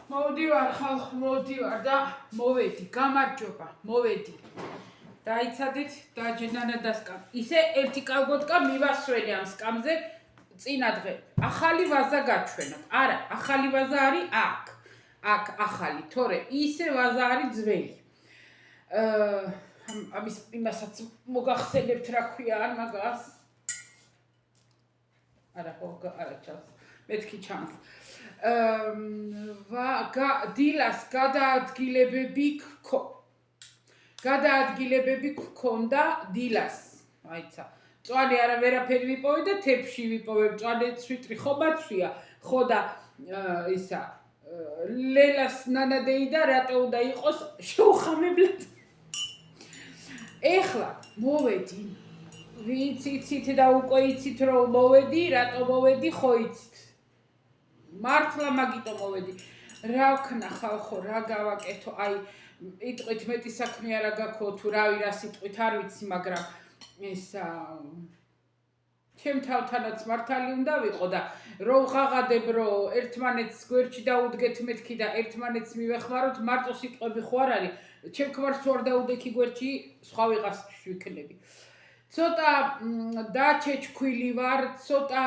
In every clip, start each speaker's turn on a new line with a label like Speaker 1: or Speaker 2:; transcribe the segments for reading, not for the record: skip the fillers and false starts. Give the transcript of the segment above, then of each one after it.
Speaker 1: მოვდივარ ხალხ, მოვდივარ და მოვედი, გამარჯობა, მოვედი. დაიცადეთ და ჯენანა დასკამ. ისე ერთი კალბოტკა მივასვენე ამ სკამზე წინა დღე. ახალი ვაზა გაჩვენოთ. არა, ახალი ვაზა არის აქ ახალი, თორე ისე ვაზა არის ძველი. ამის იმასაც მოგახსენებთ რა ქვია ან მაგას. არა, არა ჩანს. მეთქი ჩანს. დილას გადაადგილებები გქონდა დილას. აიცა. წვალი არა ვერაფერი ვიპოვე და თებში ვიპოვე. წვალიც ვიტრი ხობაცვია, ხო და ისა ლელას ნანადეი და რატო უნდა იყოს შეუხამებლად. ეხლა მოვედი. ვინც იცით და უკვე იცით რომ მოვედი, რატო მოვედი ხო იცით. მართლა მაგიტო მოვედი. რა ვქნა ხალხო, რა გავაკეთო, აი იტყვით მეტი საქმე არა გაქო თუ რავი რა სიტყვით არ ვიცი, მაგრამ ისა ჩემ თავთანაც მართალი უნდა ვიყო და რო ვღაღადებ რომ ერთმანეთს გვერდში დაუდგეთ მეთქი და ერთმანეთს მივეხმაროთ, მარტო სიტყვები ხო არ არის. ჩემ ქმარს თუ არ დაუდექი გვერდში, სხვა ვიღას ვიქნები. ცოტა დაჩეჩქვილი ვარ, ცოტა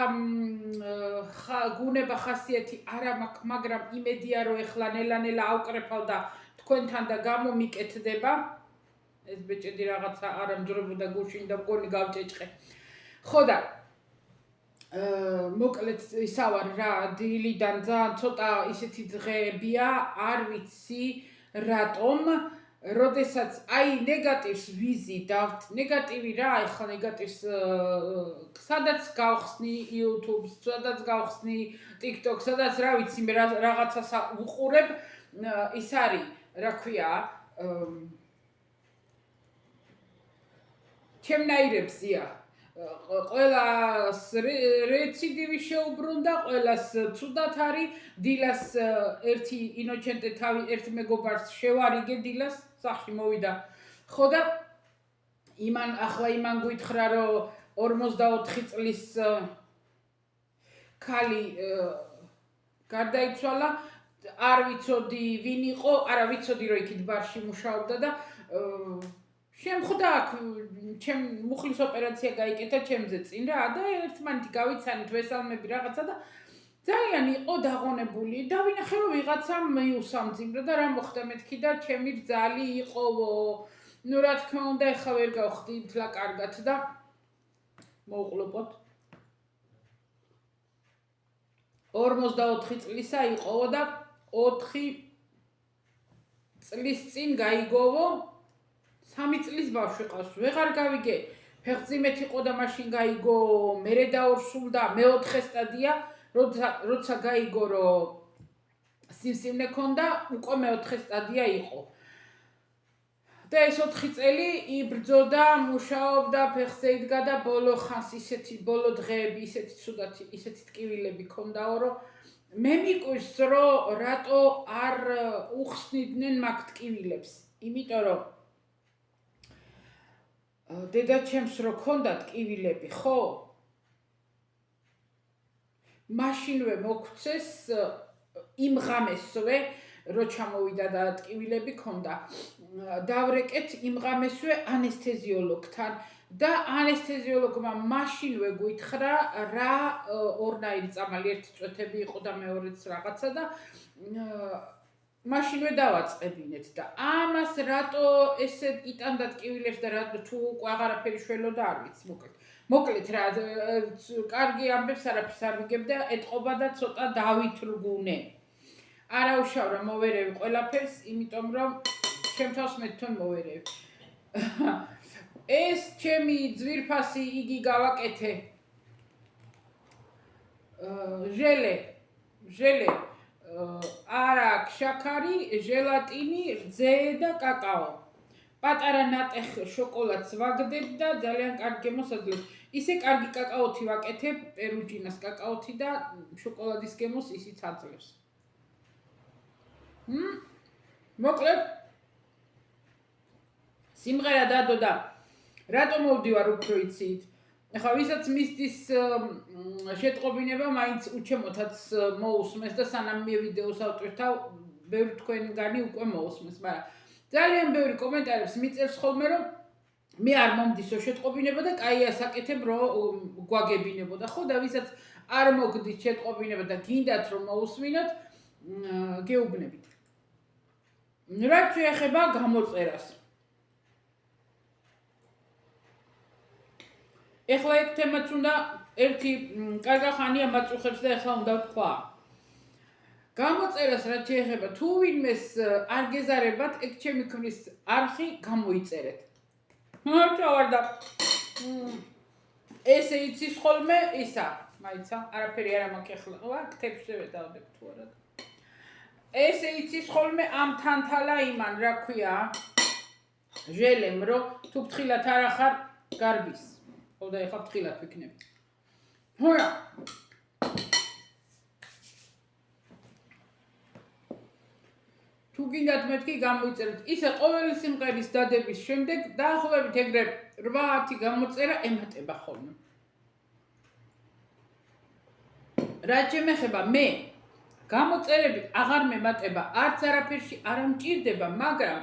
Speaker 1: გუნება ხასიათი არა მაქვს, მაგრამ იმედია რომ ეხლა ნელა-ნელა ავკრეფავ და თქვენთან და გამომიკეთდება. ეს ბეჭედი რაღაცა არ ამჯერებოდა გუშინ და მგონი გავჭეჭყე. ხო და მოკლედ ისა ვარ რა, დილიდან ძალიან ცოტა ისეთი დღეებია, არ ვიცი რატომ. როდესაც აი ნეგატივს ვიზიდავთ, ნეგატივი რა, ეხლა ნეგატივს სადაც გავხსნი YouTube-ს, სადაც გავხსნი TikTok-ს, სადაც რა ვიცი მე რაღაცას უყურებ, ის არის, რა ქვია, ჩემნაირებსია. ყველას რეციდივი შეუბრუნდა, ყველას ცუდად არის, დილას ერთი ინოჩენტე თავი ერთ მეგობარს შევარიგე დილას, სახში მოვიდა. ხო და ახლა იმან გვითხრა რომ 44 წლის ქალი გარდაიცვალა, არ ვიცოდი ვინ იყო, არა ვიცოდი რომ იქით ბარში მუშაობდა და შემხვდა აქ ჩემ მუხლის ოპერაცია გაიკეთა ჩემზე წინ რა და ერთმანეთი გავიცანით ვესალმები რაღაცა და ძალიან იყო დაღონებული. დავინახე რომ ვიღაცამ მიუსამძიმრა და რა მოხდა მეთქი და ჩემი რძალი იყოვო. ნუ რა თქმა უნდა ეხლა ვერ გავხდი თლა კარგად და მოუყლობოთ. 44 წლისა იყოვო და 4 წლის წინ გაიგოვო. 3 წლის ბავშვი ყავს, ვეღარ გავიგე. ფეხმძიმეთ იყო და მაშინ გაიგო, მერე დაორსულდა, მე-4 სტადია, როცა გაიგო რომ სიმსივნე ქონდა, უკვე მე-4 სტადია იყო. და ეს 4 წელი იბრძოდა, მუშაობდა, ფეხზე იდგა და ბოლო ხანს ისეთი ბოლო დღეები, ისეთი ცუდათი, ისეთი ტკივილები ქონდაო, რომ მე მიკვირს რომ რატო არ უხსნიდნენ მაგ ტკივილებს. იმიტომ რომ დედაჩემს რო ქონდა ტკივილები, ხო? მაშინვე მოგვცეს იმღამესვე, რო ჩამოვიდა და ტკივილები ქონდა. დავრეკეთ იმღამესვე ანესთეზიოლოგთან და ანესთეზიოლოგმა მაშინვე გვითხრა რა ორნაირი წამალი, ერთი წვეთები იყო და მეორეც რაღაცა და მაშინვე დავაწყებინეთ და ამას რატო ესე იტანდა ტკივილებს და რატო თუ უკვე აღარაფერი შველოდა არ ვიცი მოკლედ რა კარგი ამბებს არაფერს არ ვიგებ და ეტყობა და ცოტა დავითრგუნე. არა უშავ რა მოვერევი ყველაფერს, იმიტომ რომ ჩემ თავს მე თვითონ მოვერევი. ეს ჩემი ძვირფასი იგი გავაკეთე. ჟელე არა შაქარი, ჟელატინი, რძე და კაკაო. პატარა ნატეხ შოკოლადს ვაგდებ და ძალიან კარგი გემოსაძლევს. ისე კარგი კაკაოთი ვაკეთებ, პერუჯინას კაკაოთი და შოკოლადის გემოს ისიც აძლევს. მოკლედ სიმღერა დადო და რატო მოვდივარ უფრო იცით? ახლა ვისაც მისდის შეტყობინება მაინც უჩემოთაც მოусმეს და სანამ მე ვიდეოს ავტვირთავ ბევრი თქვენგანი უკვე მოусმენს, მაგრამ ძალიან ბევრი კომენტარებს მიწერს ხოლმე, რომ მე არ მომდისო შეტყობინება და კაი ასაკეთებ, რომ გვაგებინებოდა, ხო და ვისაც არ მოგდით შეტყობინება და გინდათ რომ მოусმინოთ, გეუბნებით. რაც შეეხება გამოწერას. ეხლა ეგ თემაც უნდა ერთი კარგი ხანია მაწუხებს და ეხლა უნდა ვთქვა. გამოწერას რაც შეეხება, თუ ვინმეს არ გეზარებათ, ეგ ჩემი ქმრის არხი გამოიწერეთ. ჩავარ და ესე იცის ხოლმე ისა, მაიცა, არაფერი არ მაქვს ეხლა, აქტებს შევედავდებ თუ არა. ესე იცის ხოლმე ამ თანთალა იმან, რა ქვია, ჟელემ, რომ თუ ფრთხილად არ ახარ გარბის. ხო და ეხლა ფრთხილად ვიქნები. ჰორა. თუ გინდათ მეთქი გამოიწერეთ. ისე ყოველი სიმღერის დადების შემდეგ დაახლოებით ეგრე 8-10 გამოწერა ემატება ხოლმე. რაც შემეხება მე გამოწერები აღარ მემატება, არც არაფერში არ ამჭირდება, მაგრამ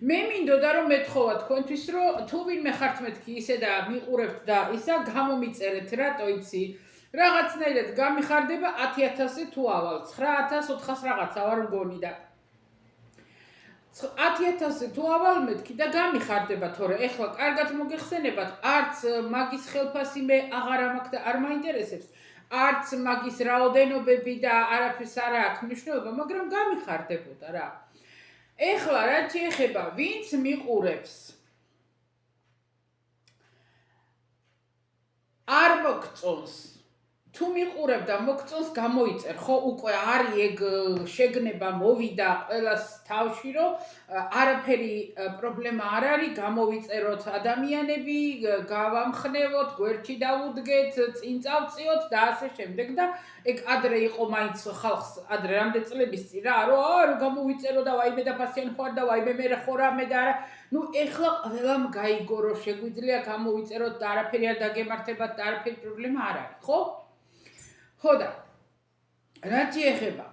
Speaker 1: მე მინდოდა რომ მეთხოვა თქვენთვის, რომ თუ ვინმე ხართ მეთქი ისე და მიყურებთ და ისა გამომიწერეთ, რატო იცი? რაღაცნაირად გამიხარდება 10,000-ზე თუ ავალ, 9,400 რაღაცა ვარ მგონი და 10,000-ზე თუ ავალ მეთქი და გამიხარდება, თორე ეხლა კარგად მოგეხსენებათ, არც მაგის ხელფასი მე აღარ მაქვს და არ მაინტერესებს, არც მაგის რაოდენობები და არაფერს არ აქვს მნიშვნელობა, მაგრამ გამიხარდებოდა რა. ეხლა რაც შეეხება, ვინც მიყურებს არ მოგწონს თუ მიყურებ და მოგწონს გამოიწერ, ხო, უკვე არის ეგ შეგნება მოვიდა ყველას თავში, რომ არაფერი პრობლემა არ არის, გამოვიწეროთ ადამიანები, გავამხნევოთ, გვერდში დავუდგეთ, წინ წავწიოთ და ასე შემდეგ და ეგ ადრე იყო მაინც ხალხს, ადრე რამდენი წლების წინ რა, რომ გამოვიწერო და ვაიმე დაფასიან ხარ და ვაიმე მე ხო რამე და არა. ნუ ეხლა ყველამ გაიგო, რომ შეგვიძლია გამოვიწეროთ და არაფერი არ დაგემართებათ და არაფერი პრობლემა არ არის, ხო? ხო და რაც შეეხება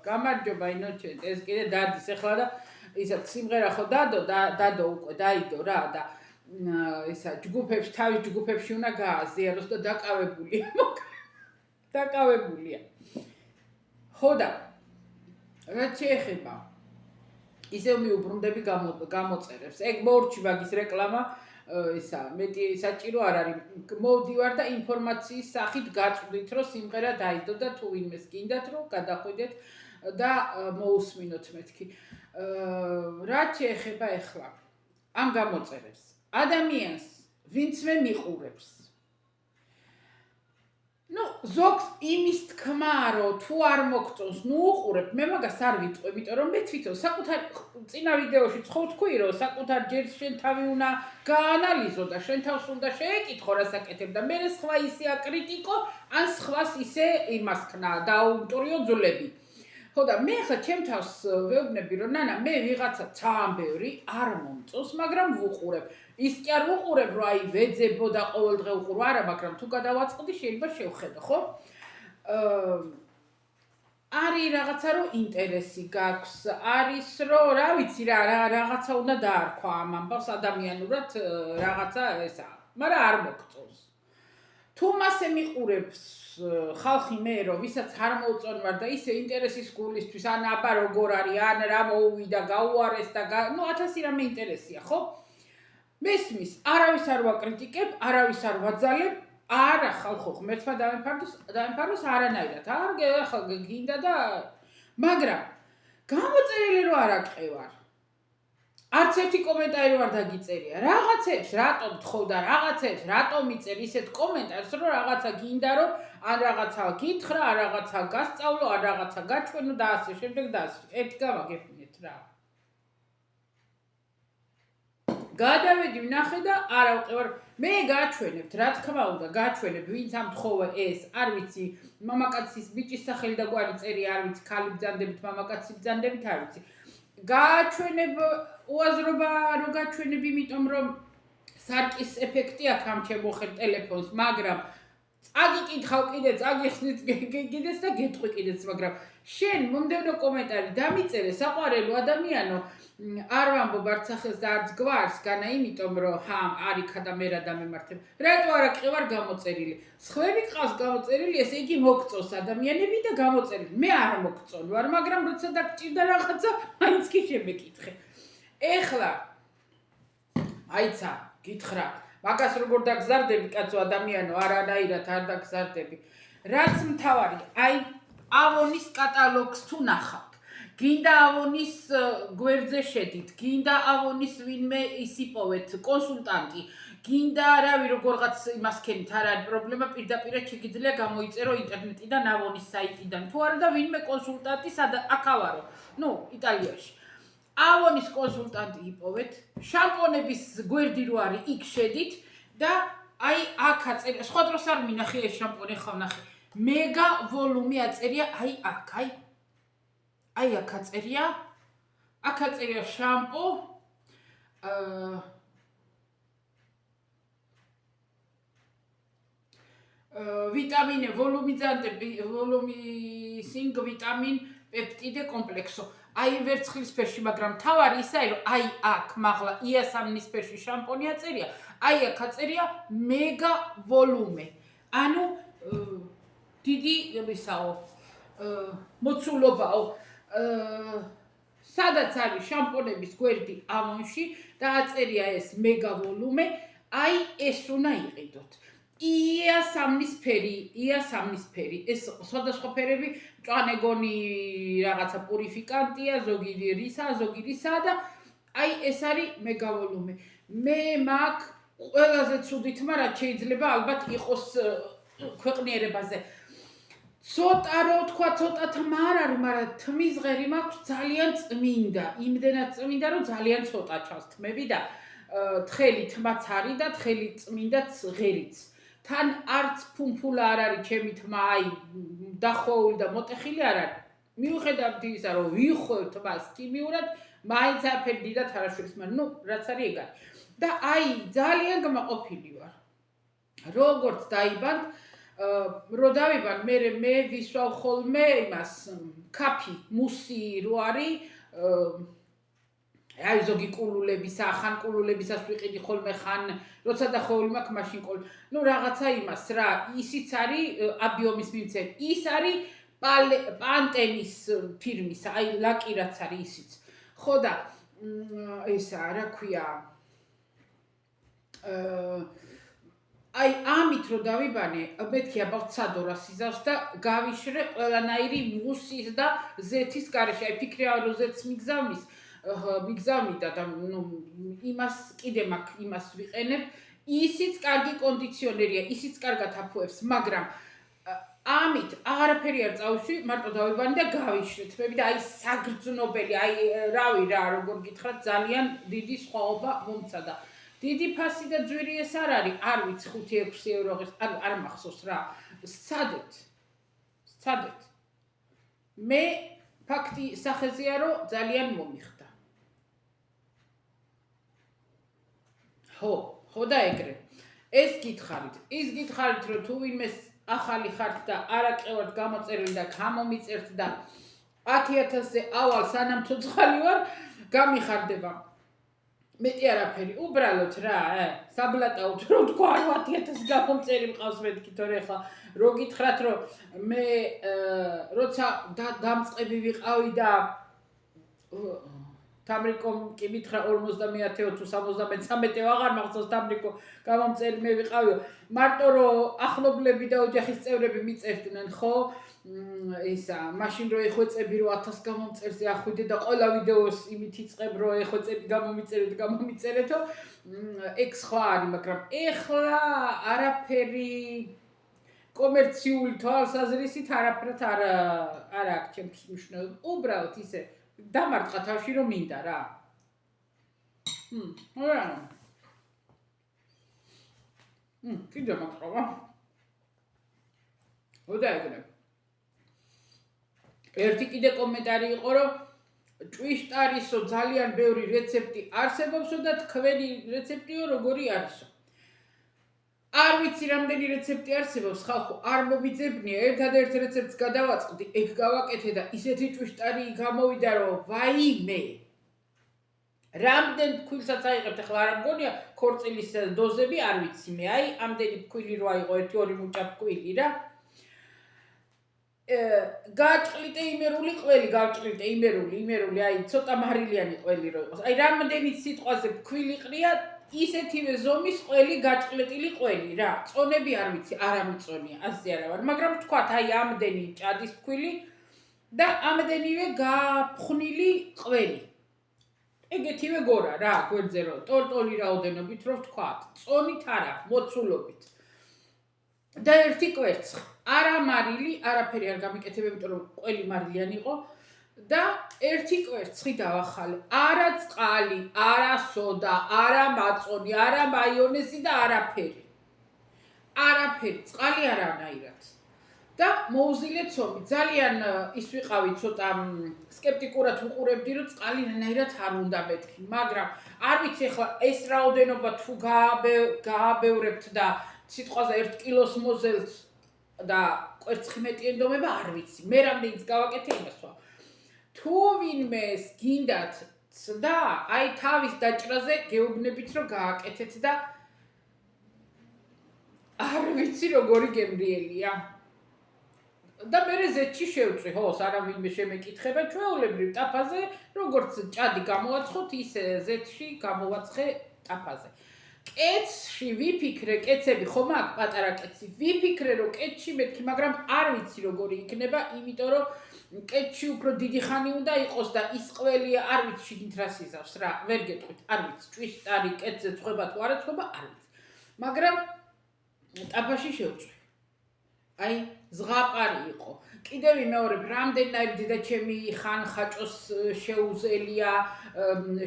Speaker 1: გამარჯობა ინოჩენტ ეს კიდე დადის ახლა და ისა სიმღერა ხო დადო უკვე დაიდო რა და ისა ჯგუფებს თავის ჯგუფებში უნდა გააზიაროს და დაკავებულია ხო და რაც შეეხება ისევ მიუბრუნდები გამოწერებს ეგ მორჩი მაგის რეკლამა ისა მეტი საჭირო არ არის მოვდივარ და ინფორმაციის სახით გაწვდით რომ სიმღერა დაიდო და თუ ვინმეს გინდათ რომ გადახვიდეთ და მოусმინოთ მეთქი რაც შეეხება ახლა ამ გამოწერებს ადამიანს ვინც მე მიყურებს ნუ ზოგს იმის თქმა რომ თუ არ მოგწონს ნუ უყურებ მე მაგას არ ვიტყვი იმიტომ რომ მე თვითონ საკუთარ წინა ვიდეოში ხო ვთქვი რომ საკუთარ ჯერ შენ თავი უნდა გაანალიზო და შენ თავს უნდა შეეკითხო რასაკეთებ და მე სხვა ისე აკრიტიკო ან სხვას ისე იმას ქნა დაუმტვიო ძულები ხო და მე ხა ჩემ თავს ვეუბნები რომ ნანა მე ვიღაცა ძალიან ბევრი არ მომწონს მაგრამ ვუყურებ ის კი არ ვუყურებ რომ აი ვეძებო და ყოველდღე უყურო არა მაგრამ თუ გადავაწყდი შეიძლება შევხედო ხო არის რაღაცა რომ ინტერესი გაქვს არის რომ რა ვიცი რა რაღაცა უნდა დაარქვა ამ ამბავს ადამიანურად რაღაცა ესა მაგრამ არ მოგწონს თუ მასე მიყურებს ხალხი მე რომ ვისაც არ მოუწონვარ და ისე ინტერესის გულისთვის ან აბა როგორ არის ან რა მოუვიდა გაუარეს და ნუ 1000 რამე ინტერესია ხო მესმის არავის არ ვაკრიტიკებ არავის არ ვაძალებ არა ხალხო ღმერთმა დაემფაროს არანაირად ახლა გინდა და მაგრამ გამოწერილი რო არ აყევარ არც ერთი კომენტარი არ დაგიწერია რაღაცებს რატომ თხოვ და რაღაცებს რატომ იწერ ისეთ კომენტარს რომ რაღაცა გინდა რომ ან რაღაცა გითხრა ან რაღაცა გასწავლო ან რაღაცა გაჩვენო და ასე შემდეგ და ასე ერთი გამაგებინეთ რა გადავედი ვნახე და არა ვყევარ მე გაჩვენებთ რა თქმა უნდა გაჩვენებ ვინც ამ თხოვე ეს არ ვიცი მამაკაცის ბიჭის სახელი და გვარი წერი არ ვიცი ქალი ბრძანდებით მამაკაცის ბრძანდებით არ ვიცი გაჩვენებ უაზრობა რო გაჩვენებ იმიტომ რომ სარკის ეფექტი აქვს ამ ჩემო ხელ ტელეფონს მაგრამ წაგიკითხავ კიდეც, აგიხსნით კიდეც და გეტყვი კიდეც, მაგრამ შენ მომდევნო კომენტარი დამიწერე, საყვარელო ადამიანო, არ ვამბობ არც ახელს და არც გვარს, განა იმიტომ რომ არიქა და მე რა დამემართებ. რატო არა კი ვარ გამოწერილი? სხვები ყავს გამოწერილი, ესე იგი მოგწონს ადამიანები და გამოწერილი. მე არ მოგწონ ვარ, მაგრამ როცა დაგჭირდა რაღაცა, მაინც კი შემეკითხე. ეხლა აიცა, გითხრა, მაგას როგორ დაგზარდები, კაცო ადამიანო, არანაირად არ დაგზარდები. რაც მთავარი, აი ავონის კატალოგს თუ ნახავთ. გინდა ავონის გვერდზე შედით, გინდა ავონის ვინმე ისიპოვეთ, კონსულტანტი, გინდა რავი როგორღაც იმას ქენით, არ არის პრობლემა, პირდაპირ შეგიძლია გამოიწერო ინტერნეტიდან ავონის საიტიდან. თუ არა და ვინმე კონსულტანტი აქავარო, იტალიაში. ავონის კონსულტანტი იპოვეთ, შამპონების გვერდი რო არის, იქ შედით და აი აქ აწერია, სხვა დროს არ მინახე ეს შამპონი ხავ ნახე. მეგა ვოლუმი აწერია, აი აქ, აი აქ აწერია შამპო ვიტამინე, ვოლუმისინგ ვიტამინ პეპტიდე კომპლექსო. აი ვერცხლისფერში, მაგრამ თავარი ისაა, რომ აი აქ მაღლა იასამნისფერში შამპონი აწერია, აი აქ აწერია მეგა ვოლუმე. ანუ დიდი ისაო მოცულობაო. სადაც არის შამპონების გვერდი ავონში და აწერია ეს მეგა ვოლუმე, აი ეს უნდა იყიდოთ. იასამნისფერი, ეს სხვადასხვა ფერები, მწვანეგონი რაღაცა პურიფიკანტია, ზოგი რისაა და აი ეს არის მეგა ვოლუმე. მე მაგ ყველაზე ცუდითმა რაც შეიძლება ალბათ იყოს ქვეყნიერებაზე. ცოტა რო თქვა, ცოტა თმა არ არის, მაგრამ თმის ღერი მაქვს ძალიან წმინდა. იმდენად წმინდა, რომ ძალიან ცოტა ჩანს თმები და თხელი თმაც არის და თხელი წმინდაც ღერიც. თან არც ფუმფულა არ არის ჩემი თმა, აი დახვეული და მოტეხილი არ არის. მიუხედავად იმისა, რომ ვიხვალ თმას ქიმიურად, მაინც არაფერი დიდად არ აშვებს, მაგრამ რაც არის ეგ არის. და აი ძალიან გამაყოფილი ვარ. როგორც დაიბანთ რო დავიბან, მე ვისვავ ხოლმე იმას კაფი, მუსი რო არის, აი ზოგი კულულებისა, ხან კულულებისას ვიყიდი ხოლმე ხან, როცა დახოვილი მაქვს მაშინ ყოლ. რაღაცა იმას რა, ისიც არის აბიომის მიმცემ, ის არის პანტენის ფირმის, აი ლაკი რაც არის ისიც. ხო და ესა რა ქვია აი ამით რო დავიბანე, მეთქი აბავცადო რა სიზავს და გავიშრე ყველანაირი მუსის და ზეთის გარეშე. აი ფიქრია რომ ზეთს მიგზავნიდა და იმას კიდე მაქვს, იმას ვიყენებ. ისიც კარგი კონდიციონერია, ისიც კარგად აფუებს, მაგრამ ამით აღარაფერი არ წავისვი, მარტო დავიბანე და გავიშრე თმები და აი საგრძნობელი, აი რავი რა, როგორ გითხრათ, ძალიან დიდი სხვაობა მომცადა. დიდი ფასი და ძვირი ეს არ არის, არ ვიცი 5-6 ევროღის, არ მახსოვს რა. სცადეთ. მე ფაქტი სახეზეა, რომ ძალიან მომიხდა. ხო და ეგრე. ეს გითხარით, რომ თუ ვინმეს ახალი ხართ და არაყევართ გამოწერილი და გამომიწერთ და 10,000-ზე ავალ სანამ ცოცხალი ვარ, გამიხარდება. მეტი არაფერი, უბრალოდ რა, საბლატაოდ რო თქვა 10,000 გამომწერი მყავს მეთქი თორე ხა რო გითხრათ რომ მე როცა დამწყები ვიყავი და თამრიკომ კი მითხრა 50-ე თუ 73-ე აღარ მახსოვს თამრიკო გამომწერი მე ვიყავი მარტო რომ ახლობლები და ოჯახის წევრები მიწერდნენ ხო ისა მაშინ რო ეხვეწები რომ 1000 გამომწერზე ახვიდე და ყველა ვიდეოს იმით იწყებ რომ ეხვეწები გამომიწერეთო ეგ სხვა არის მაგრამ ეხლა არაფერი კომერციული თვალსაზრისით არაფრად არ აქვს ჩემს მნიშვნელობა უბრალოდ ისე დამარტყა თავში რომ მინდა რა რა კიდე მaqrava ოდაეგრე ერთი კიდე კომენტარი იყო რომ ჭვიშტარისო ძალიან ბევრი რეცეპტი არსებობსო და თქვენი რეცეპტიო როგორი არისო არ ვიცი რამდენი რეცეპტი არსებობს, ხალხო, არ მომიძებნია, ერთადერთ რეცეპტს გადავაწყდი, ეგ გავაკეთე და ისეთი ჭვიშტარი გამოვიდა, რომ ვაიმე. რამდენ ფქვილსაც აიღებთ, ახლა არ მგონია ქორწილის დოზები, არ ვიცი მე, აი, ამდენი ფქვილი რო აიღო, 1-2 მუჭა ფქვილი რა. გაჭყლიტე იმერული ყველი, გავჭყლიტე იმერული, აი, ცოტა მარილიანი ყველი რო იყოს. აი, რამდენი სიტყვაზე ფქვილი ყრია, ისეთივე ზომის ყველი გაჭყლეტილი ყველი რა. წონები არ ვიცი, არ ამიწონია, ასე არა ვარ, მაგრამ თქვათ, აი, ამდენი ჭადის ფქვილი და ამდენივე გაფხვნილი ყველი. ეგეთივე გორა რა, გვერდზე რო ტოლტოლი რაოდენობით რო ვთქვათ, წონით არა, მოცულობით. და ერთი კვერცხი, არა მარილი, არაფერი არ გამიკეთებ, იმიტომ რომ ყველი მარილიანი იყო და ერთი კვერცხი დავახალე. არა წყალი, არა სოდა, არა მაწონი, არა მაიონეზი და არაფერი. არაფერი, წყალი არანაირად. და მოუზილე ცომი. ძალიან ის ვიყავი ცოტა სკეპტიკურად ვუყურებდი, რომ წყალი რანაირად არ უნდა მეთქი, მაგრამ არ ვიცი ახლა ეს რაოდენობა თუ გააბევრებთ და სიტყვაზე 1 კილოს მოზელთ და კვერცხი მეტი ენდომება, არ ვიცი. მე რამდენიც გავაკეთე იმას ვთქვა. თუ ვინმეს გინდათ ცდა, აი თავის დაჭრაზე გეუბნებით, რომ გააკეთეთ და არ ვიცი როგორი გემრიელია. და მერე ზეთში შევწვი, ხო, სარავინმე შემეკითხება ჩვეულებრივ ტაფაზე, როგორც ჭადი გამოვაცხოთ, ისე ზეთში გამოვაცხე ტაფაზე. კეცში ვიფიქრე, კეცები ხომ აქ პატარა კეცი, ვიფიქრე რომ კეცში მეთქი, მაგრამ არ ვიცი როგორი იქნება, იმიტომ რომ კეცში უფრო დიდი ხანი უნდა იყოს და ის ყველი არ ვიცი შიგნით რა სიზავს რა, ვერ გეტყვით, არ ვიცი, ჭვიშტარი კეცზე ცხება თუ არა ცხება, არ ვიცი. მაგრამ ტაფაში შევწვი. აი, ზღაპარი იყო. კიდევ ვიმეორებ, რამდენიერ დედაჩემი ხან-ხაჭოს შეუზელია,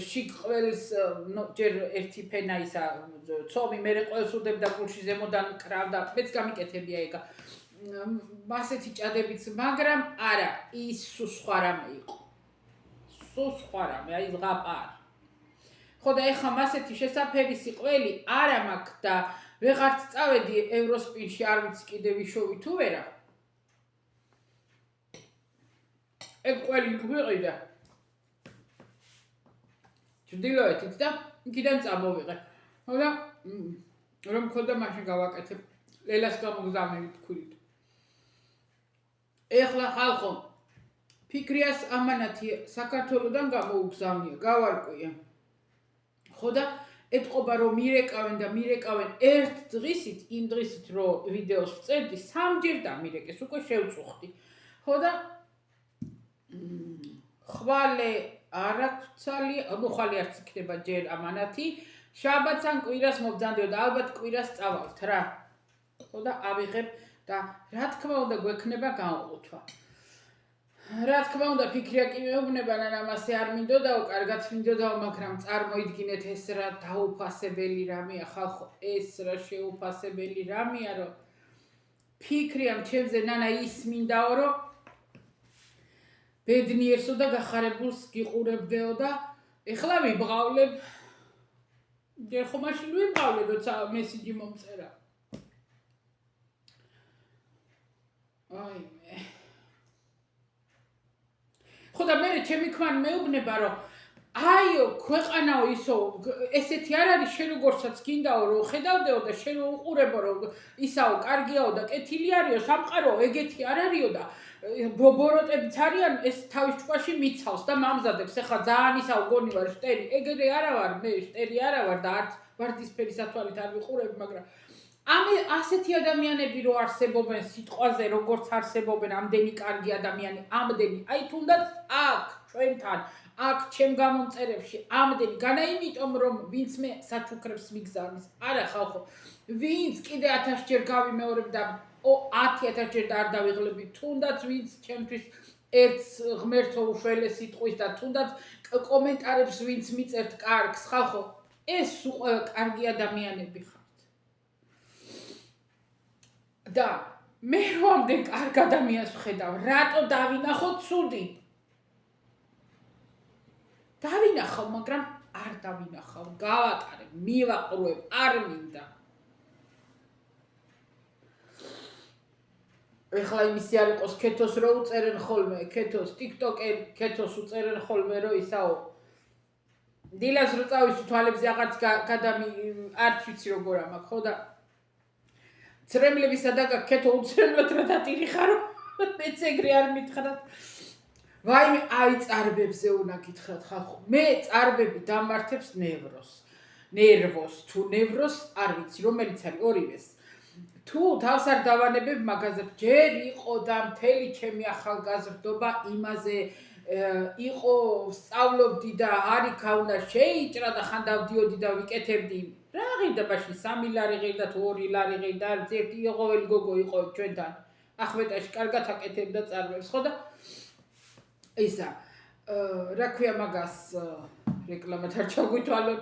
Speaker 1: შიგ ყველს, ჯერ ერთი ფენა ისა ცომი, მერე ყველს უდებდა გულში ზემოდან კრავდა, მეც გამიკეთებია ეგა. ასეთი ჭადებიც, მაგრამ არა, ის სხვა რამე იყო. სხვა რამე, აი ზღაპარი. ხო და ეხლა ასეთი შესაფერისი ყველი არა მაქვს და ვეღარც წავედი ევროსპინში, არ ვიცი კიდე ვიშოვი თუ ვერა. ეგ ყველი გვიყიდა. ჩრდილოეთით და იქიდან წამოვიღე. ხო და რომ მქონდა მაშინ გავაკეთებ ლელას გამოგზავნილი ფქვილით. ეხლა ხალხო, ფიქრიას ამანათი საქართველოდან გამოუგზავნია, გავარკვია. ხო და ეთყობა რომ მირეკავენ ერთ დღისით, იმ დღისით რომ ვიდეოს ვწერდი, 3ჯერ დამირეკეს, უკვე შევწუხდი. ხო და ხვალე არ აქვს ხვალე არც იქნება ჯერ ამანათი, შაბათს ან კვირას მობძანდიო და ალბათ კვირას წავალთ რა. ხო და ავიღებ და რა თქმა უნდა გვექნება განყუთვა. რა თქმა უნდა ფიქრია კი მეუბნება, ნანამ ასე არ მინდოდაო, კარგად მინდოდაო, მაგრამ წარმოიდგინეთ ეს რა დაუფასებელი რამეა, ხალხო, ეს რა შეუფასებელი რამეა, რომ ფიქრია ჩემზე ნანა ის მინდაო, რომ ბედნიერსო და გახარებულს გიყურებდეო და ეხლა ვიბღავლებ. ჯერ ხო მაშინ ვიბღავლე, როცა მესიჯი მომწერა. აიმე. ხო და მე ჩემი ქმარი მეუბნება, რომ აიო, ქვეყანაო ისო, ესეთი არ არის შენ როგორცაც გინდაო, რომ ხედავდეო და შენ უყურებო, რომ ისაო, კარგიაო და კეთილი არისო, სამყაროო, ეგეთი არ არისო და ბოროტებიც არიან, ეს თავის ჭკუაში მიცავს და მამზადებს. ეხლა ძალიან ისაო გონი ვარ შტერი, ეგრე არა ვარ, მე შტერი არა ვარ და არც ვარდისფერი სათვალით არ ვიყურებ, მაგრამ ასეთი ადამიანები რო არსებობენ სიტყვაზე, როგორც არსებობენ ამდენი კარგი ადამიანი, ამდენი, აი თუნდაც აქ ჩვენთან, აქ ჩემ გამომწერებში ამდენი, განა იმიტომ რომ ვინც მე საჩუქრებს მიგზავნის. არა ხალხო, ვინც კიდე 1000 ჯერ გავიმეორებ და 10000 ჯერ და არ დავიღლები, თუნდაც ვინც ჩემთვის ერთს ღმერთო უშველეს სიტყვის და თუნდაც კომენტარებს ვინც მიწერთ კარგს, ხალხო, ეს ყველა კარგი ადამიანები ხართ. და მე რომ ამდენ კარგ ადამიანს ვხედავ, რატო დავინახო ცუდი? დავინახავ, მაგრამ არ დავინახავ, გავატარებ, მივაყრუებ, არ მინდა. ეხლა იმისი არ იყოს ქეთოს რო უწერენ ხოლმე, ქეთოს TikTok-ენ, ქეთოს უწერენ ხოლმე რო ისაო. დილას რო წავისვი თვალებზე აღარც არც ვიცი როგორ ამაქვს, ხო და ცრემლებისა და ქეთო უცრემლად რა დატირი ხარო. მეც ეგრე არ მითხრათ. ვაიმე, აი წარბებზე უნდა გითხრათ ხალხო. მე წარბები დამართებს ნერვოს, თუ ნევროს არ ვიცი, რომელიც არის ორივეს. თუ თავს არ დავანებებ მაგაზე, ჯერ იყო და მთელი ჩემი ახალგაზრდობა იმაზე იყო სწავლობდი და არიქა უნდა შეიჭრა და ხან დავდიოდი და ვიკეთებდი. რა ღირდა ბაში 3 ლარი ღირდა თუ 2 ლარი ღირდა, არც ერთი ყოველი გოგო იყო ჩვენთან. ახმეტაში კარგად აკეთებდა წარბებს, ხო და ისა რა ქვია მაგას რეკლამად არ ჩაგვითვალონ.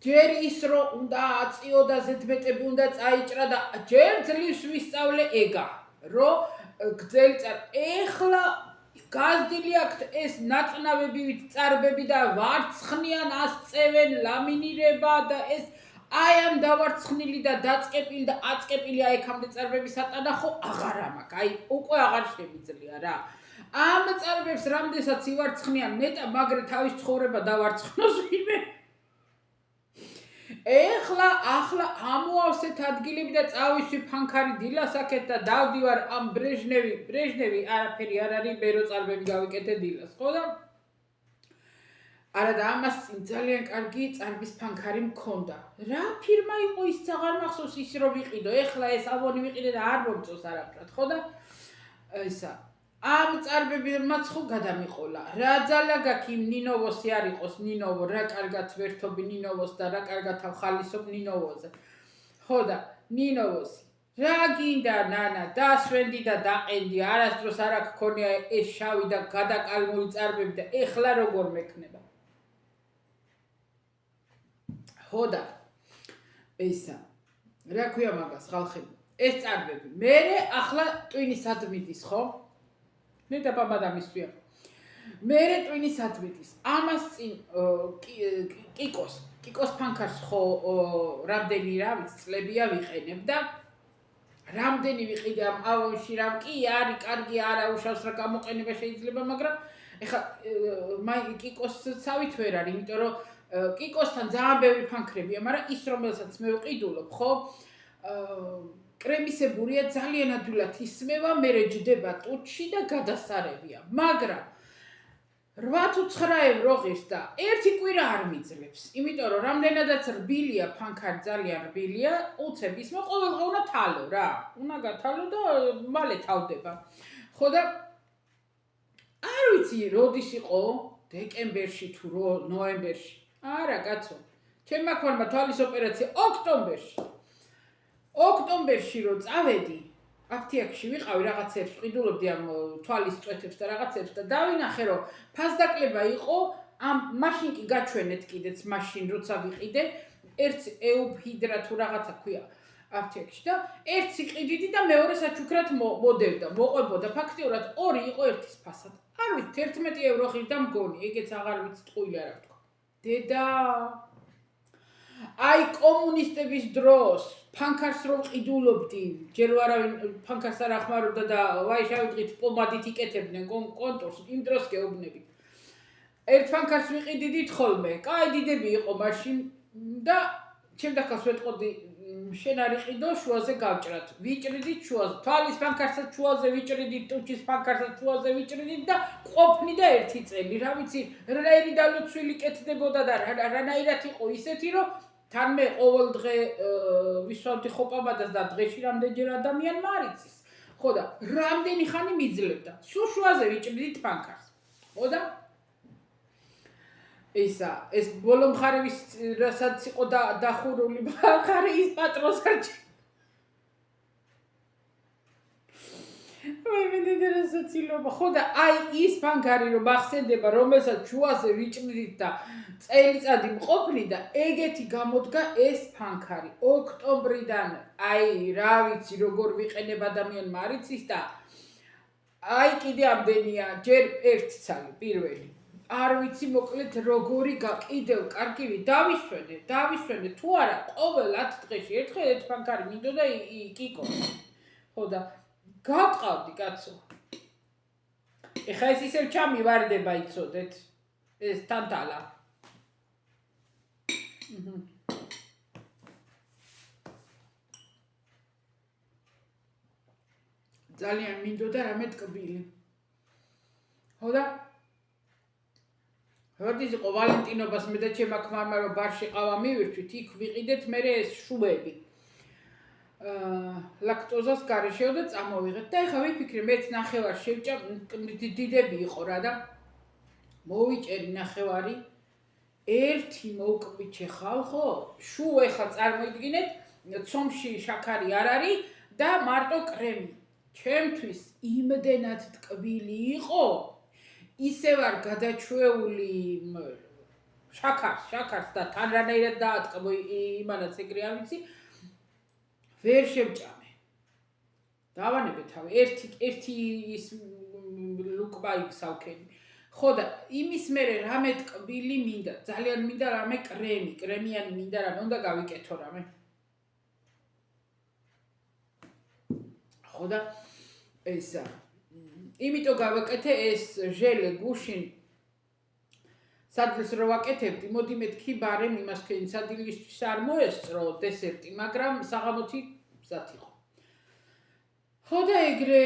Speaker 1: ჯერ ის რო უნდა აწიო და ზედმეტები უნდა წაიჭრა და ჯერ ძლივს ვისწავლე ეგა, რო გძელი ეხლა გაზრდილი აქვთ ეს ნაწნავებივით წარბები და ვარცხნიან, ასწევენ, ლამინირება და ეს აი ამ დავარცხნილი და დაწყეპილი და აწკეპილი აი ეკამდე წარბები სატანახო აღარ ამაქვს, აი უკვე აღარ შემიძლია რა. ამ წარბებს რამდენსაც ივარცხნიან ნეტა, მაგრე თავის ცხოვრება დავარცხნოს ვინმე. ახლა ამოავსეთ ადგილები და წავისვი ფანქარი დილასაკეთ და დავდივარ ამ ბრეჟნევი არაფერი არ არის, ბერო წარბები გავიკეთე დილას, ხო და არა და ამას ძალიან კარგი წარბის ფანქარი მქონდა. რა ფირმა იყო ის აღარ მახსოვს ის რო ვიყიდო. ეხლა ეს აბონი ვიყიდე და არ მომწონს არაფრად, ხო და ისა ამ წარბებმაც ხო გადამიყოლა. რა ძალა გაქვს იმ ნინოვოსი არ იყოს ნინოვო, რა კარგად ვერთობი ნინოვოს და რა კარგად ავხალისობ ნინოვოზე. ხო და ნინოვოსი რა გინდა ნანა, დასვენდი და დაყენდი, არასდროს არ აქ ქონია ეს შავი და გადაკალმული წარბები და ეხლა როგორ მექნება. ხო და ისა რა ქვია მაგას ხალხები, ეს წარბები მე ახლა ტვინის ადმიდის, ხო? მე და ბაბა დამისვია. მე ტვინის ადმიდის. ამას წინ კიკოს ფანქარს ხო რამდენი რა ვიცი წლებია ვიყენებ და რამდენი ვიყიდე ამ ავონში რამ კი არის კარგი არა უშავს რა გამოყენება შეიძლება, მაგრამ ეხლა კიკოსცავით ვერ არის, იმიტომ რომ კიკოსთან ძალიან ბევრი ფანქრებია, მაგრამ ის რომელსაც მე ვყიდულობ, ხო? კრემისებურია, ძალიან ადვილად ისმევა, მერე ჯდება ტუჩში და გადასარევია. მაგრამ 8 თუ 9 ევრო ღირს და ერთი კვირა არ მიძლებს. იმიტომ რომ რამდენადაც რბილია ფანქარი, ძალიან რბილია, უცებ ისმე ყოველდღე უნდა თალო რა. უნდა გათალო და მალე თავდება. ხო და არ ვიცი როდის იყო, დეკემბერში თუ ნოემბერში. არა კაცო. ჩემმა ქონმა თვალის ოპერაცია ოქტომბერში რო წავედი, აფთიაქში ვიყავი რაღაცებს, ყიდულობდი ამ თვალის წვეთებს და რაღაცებს და დავინახე რომ ფასდაკლება იყო, ამ მაშინ კი გაჩვენეთ კიდეც მაშინ როცა ვიყიდე, ერთ ეუფჰიდრა თუ რაღაცა ქვია აფთიაქში და ერთს იყიდიდი და მეორე საჩუქრად მოდევდა, მოყვებოდა. ფაქტიურად ორი იყო ერთის ფასად. არ ვიცი 11 ევრო ღირდა მგონი, ეგეც აღარ ვიცი ტყუილი არა ვთქვა. დედა აი კომუნისტების დროს ფანქარს რო ყიდულობდი, ჯერ არავინ ფანქარს არ ახმარობდა და ვაი შევიდღით პომადით იკეთებდნენ კონტურს, იმ დროს გეუბნებით. ერთ ფანქარს ვიყიდიდით ხოლმე, კაი დიდები იყო მაშინ და ჩემდახას ვეტყოდი შენ არ იყიდო, შუაზე გავჭრათ. ვიჭრიდით შუაზე, თვალის ფანქარსაც შუაზე ვიჭრიდით, ტუჩის ფანქარსაც შუაზე ვიჭრიდით და ყოფნი და ერთი წელი, რა ვიცი, რანაირი დალოცვილი კეთდებოდა და რანაირად იყო ისეთი, რომ თან მე ყოველ დღე ვისვამდი ხოპაბადას და დღეში რამდენჯერ ადამიანმა არ იცის. ხო და რამდენი ხანი მიძლებდა. სულ შუაზე ვიჭრიდით ფანქარს. ხო და ეს ბოლო მხარევის რასაც იყო დახურული მხარე ის პატრონს არჩი. მე რასაც ხო და აი ის ფანქარი რომ ახსენდება, რომელსაც შუაზე ვიჭრიდით და წელიწადი მყოფნი და ეგეთი გამოდგა ეს ფანქარი. ოქტომბრიდან აი რა ვიცი როგორ ვიყენებ ადამიანმა არ იცის და აი კიდე ამდენია, ჯერ ერთი ცალი პირველი. არ ვიცი მოკლედ როგორი კიდევ კარგივი დავისვენე თუ არა ყოველ 10 დღეში ერთხელ ერთ ფანქარი მინდოდა კიკო. ხო და გავყავდი კაცო. ეხლა ეს ისევ ჩამივარდება იცოდეთ. ეს თანთალა. ძალიან მინდოდა რამე ტკბილი. ხო და როდის იყო ვალენტინობას მე და ჩემმა ქმარმა რომ ბარში ყავა მივირთვით, იქ ვიყიდეთ მე ეს შუბები. ლაქტოზას გარეშეო და წამოვიღეთ და ეხლა ვიფიქრე მეც ნახევარ შევჭამ დიდები იყო რა და მოვიჭერი ნახევარი ერთი მოკბიჩე ხალხო შუ ეხლა წარმოიდგინეთ ცომში შაქარი არ არის და მარტო კრემი ჩემთვის იმდენად ტკბილი იყო ისე ვარ გადაჩვეული შაქარს და თან რანაირად დაატკბო იმანაც ეგრე არ ვიცი ვერ შევჭამე. დავანებე თავი ერთი ის ლუკბა იქსავქენი. ხო და იმის მერე რამე ტკბილი მინდა, ძალიან მინდა რამე კრემიანი მინდა რამე, უნდა გავიკეთო რამე. ხო და ესა იმიტომ გავაკეთე ეს ჟელე გუშინ სადღაც რო ვაკეთებდი, მოდი მეთქი ბარემ იმას ქენი სადილისთვის არ მოესწრო დესერტი, მაგრამ საღამოთი მზად იყო. ხო და ეგრე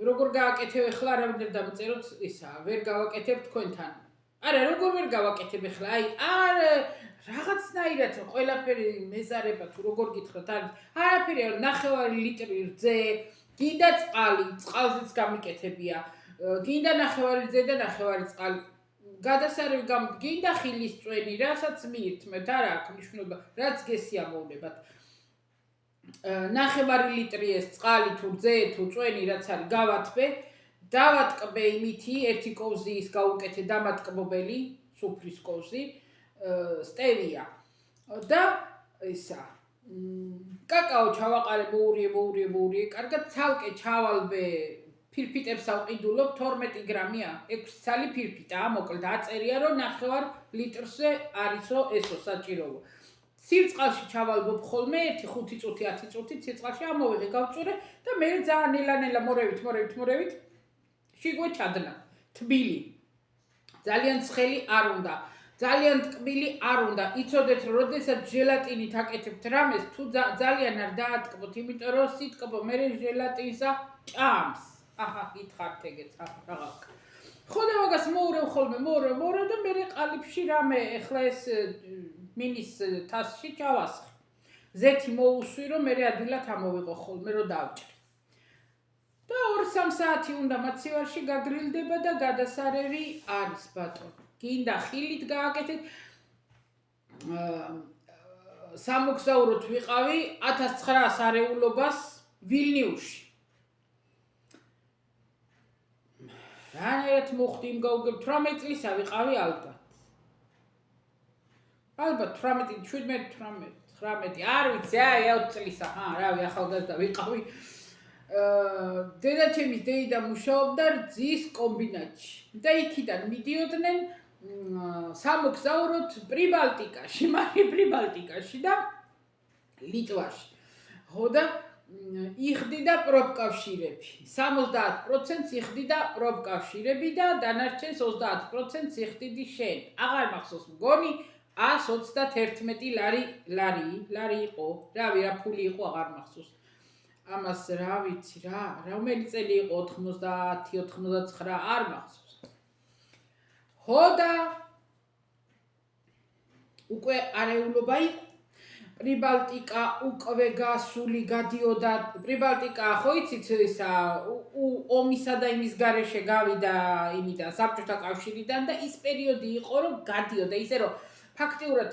Speaker 1: როგორ გააკეთებ ახლა რა მინდა დამწეროთ ისა, ვერ გავაკეთებ თქვენთან. არა, როგორ ვერ გავაკეთებ ახლა? არ რაღაცნაირად ყველაფერი მეზარება თუ როგორ გითხრათ, არაფერი არ ნახევარი ლიტრი რძე, გინდა წყალზეც გამიკეთებია. გინდა ნახევარი რძე და ნახევარი წყალი. გადასარევი გინდა ხილის წვენი, რასაც მიირთმევთ, არა აქვს მნიშვნელობა, რაც გესიამოვნებათ. ნახევარი ლიტრი ეს წყალი თუ რძე თუ წვენი რაც არის გავათბე, დავატკბე იმითი, ერთი კოვზი ის გავუკეთე დამატკბობელი, სუფრის კოვზი, სტევია. და ისა კაკაო ჩავაყარე მოურიე, კარგად ცალკე ჩავალბე ფირფიტებს ავყიდულობ 12 გრამია, 6 ცალი ფირფიტაა, მოკლედ აწერია რომ ნახევარ ლიტრზე არისო ესო საჭიროა. სირწყალში ჩავალბობ ხოლმე 5 წუთი, 10 წუთი სირწყალში ამოვიღე, გავწურე და მე ძალიან ნელა-ნელა მორევით შიგვე ჩადნა. თბილი. ძალიან ცხელი არ უნდა. ძალიან ტკბილი არ უნდა. იცოდეთ, როდესაც ჟელატინით აკეთებთ რამეს, თუ ძალიან არ დაატკბოთ, იმიტომ რომ სიტკბო მე ჟელატინსა ჭამს. აჰა, გითხართ ეგეც, აღარ. ხო და მაგას მოურევ ხოლმე, მოურევ და მე ყალიფში რამე, ეხლა ეს მინის თასში ჩავასხი. ზეთი მოუსვი, რომ მე ადვილად ამოვიყო ხოლმე, რომ დავჭრე. და 2-3 საათი უნდა მაცივარში გაგრილდება და გადასარევი არის ბატონო. გინდა ხილით გააკეთეთ. სამოგზაუროდ ვიყავი 1900 არეულობას ვილნიუსში. რანაირად მოხდი იმ გაუგებ 18 წლისა ვიყავი ალბათ. ალბათ 18, 17, 19 არ ვიცი, 20 წლისა, რავი, ახალგაზრდა ვიყავი. დედაჩემის დეიდა მუშაობდა რძის კომბინატში და იქიდან მიდიოდნენ სამოგზაუროდ პრიბალტიკაში, პრიბალტიკაში და ლიტვაში. ხო და იხდიდა პროფკავშირები. 70% იხდიდა პროფკავშირები და დანარჩენს 30% იხდიდი შენ. აღარ მახსოვს მგონი 121 ლარი იყო. რავი, რა ფული იყო, აღარ მახსოვს. ამას რა ვიცი რა, რომელი წელი იყო 90, 99, არ მახსოვს. ხო და უკვე არეულობა იყო. პრიბალტიკა უკვე გასული გადიოდა. პრიბალტიკა ხო იცით ისა ომისა და იმის გარეშე გავიდა იმიდან საბჭოთა კავშირიდან და ის პერიოდი იყო რომ გადიოდა ისე რომ ფაქტიურად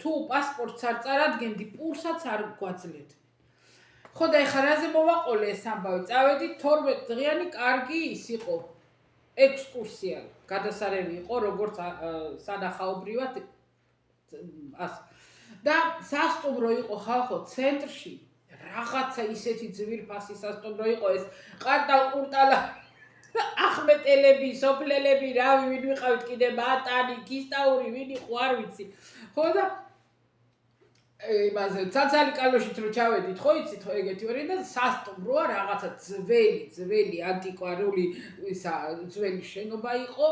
Speaker 1: თუ პასპორტს არ წარადგენდი, პურსაც არ გვაძლევთ. ხო და ეხლა რაზე მოვაყოლე ეს ამბავი? წავედი 12 დღიანი კარგი ის იყო. ექსკურსია, გადასარევი იყო როგორც სანახაობრივად ას. და სასტუმრო იყო ხალხო ცენტრში. რაღაცა ისეთი ძვირფასი სასტუმრო იყო ეს. ყარტალ-ყურტალა ახმეტელები, სოფლელები, რავი, ვინ ვიყავით კიდე მატანი, კისტაური, ვინ იყო, არ ვიცი. ხო და იმაზე ცალცალი კალოშით რო ჩავედით ხო იცით ხო ეგეთი ვარი და სასტუმროა რაღაცა ძველი ანტიკვარული ისა ძველი შენობა იყო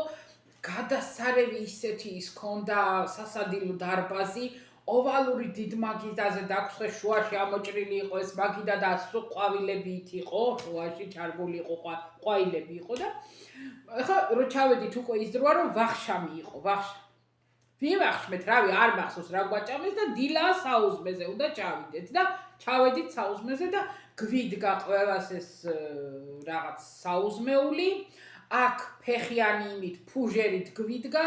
Speaker 1: გადასარევი ისეთი ის ქონდა სასადილო დარბაზი ოვალური დიდ მაგიდაზე დაგხვე შუაში ამოჭრილი იყო ეს მაგიდა და ყვავილებით იყო შუაში ჩარგული იყო ყვაილები იყო და ეხლა რო ჩავედით უკვე ის დროა რომ ვახშამი იყო ვახშამი ვივახშმეთ, რავი, არ მახსოვს რა გვაჭამეს და დილა საუზმეზე უნდა ჩავიდეთ და ჩავედით საუზმეზე და გვიდგა ყველას ეს რაღაც საუზმეული, აქ ფეხიანი იმით ფუჟერით გვიდგა,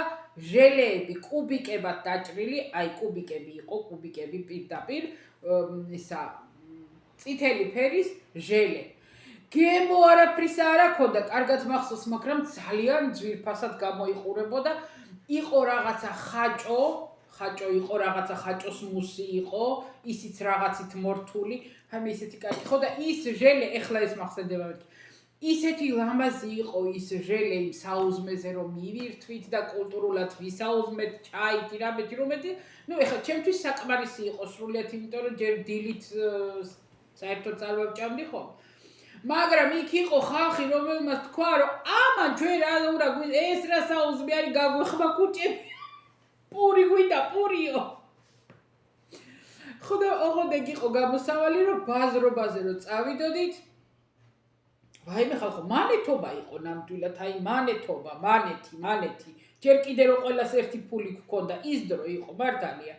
Speaker 1: ჟელეები კუბიკებად დაჭრილი, აი კუბიკები იყო, კუბიკები პირდაპირ, ისა წითელი ფერის ჟელე. გემო არაფრის არ აქონდა, კარგად მახსოვს, მაგრამ ძალიან ძვირფასად გამოიყურებოდა. იყო რაღაცა ხაჭო იყო რაღაცა ხაჭოს მუსი იყო, ისიც რაღაცით მორთული, ამე ისეთი კარგი ხო და ის ჟელე ეხლა ეს მახსენდება მეთქი. ისეთი ლამაზი იყო ის ჟელე იმ საუზმეზე რომ მივირთვით და კულტურულად ვისაუზმეთ, ჩაითი რამეთი რომეთი, ნუ ეხლა ჩემთვის საკმარისი იყო სრულიად, იმიტომ რომ ჯერ დილით საერთოდ არ ვჭამდი ხომ. მაგრამ იქ იყო ხალხი რომელმაც თქვა რომ ამან ჩვენ რა უნდა ეს რა საუზმე არის გაგვეხმა კუჭები პური გვიდა პურიო ხოდა ოღონდ იყო გამოსავალი რომ ბაზრობაზე რომ წავიდოდით ვაიმე ხალხო მანეთობა იყო ნამდვილად აი მანეთი ჯერ კიდე რომ ყველას ერთი ფული გქონდა ის დრო იყო მართალია